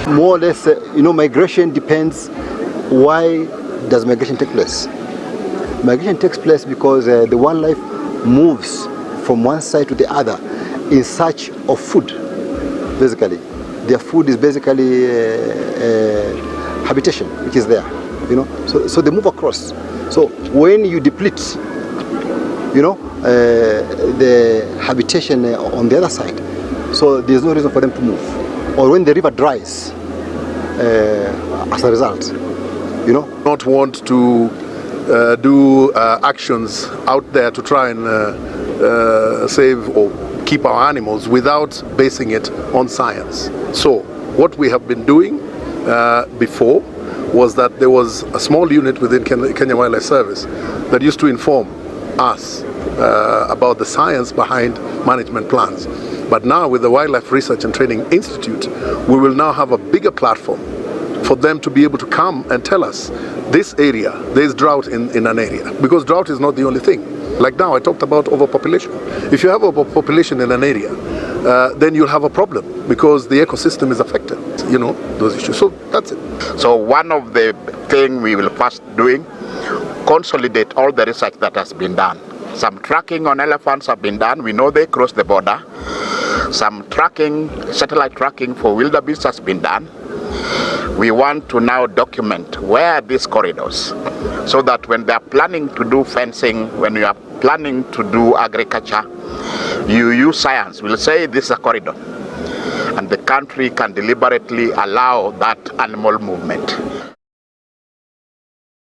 More or less, migration depends. Why does migration take place? Migration takes place because the wildlife moves from one side to the other in search of food, basically. Their food is basically habitation, which is there, So they move across. So when you deplete, the habitation on the other side, so there's no reason for them to move. Or when the river dries, as a result, Not want to do actions out there to try and save or keep our animals without basing it on science. So what we have been doing before was that there was a small unit within Kenya Wildlife Service that used to inform us about the science behind management plans. But now with the Wildlife Research and Training Institute, we will now have a bigger platform for them to be able to come and tell us, this area, there's drought in an area. Because drought is not the only thing. Like now, I talked about overpopulation. If you have overpopulation in an area, then you'll have a problem because the ecosystem is affected, those issues. So that's it. So one of the things we will first doing, consolidate all the research that has been done. Some tracking on elephants have been done. We know they cross the border. Some tracking, satellite tracking for wildebeest has been done. We want to now document where are these corridors so that when they are planning to do fencing, when you are planning to do agriculture, you use science. We'll say this is a corridor, and the country can deliberately allow that animal movement.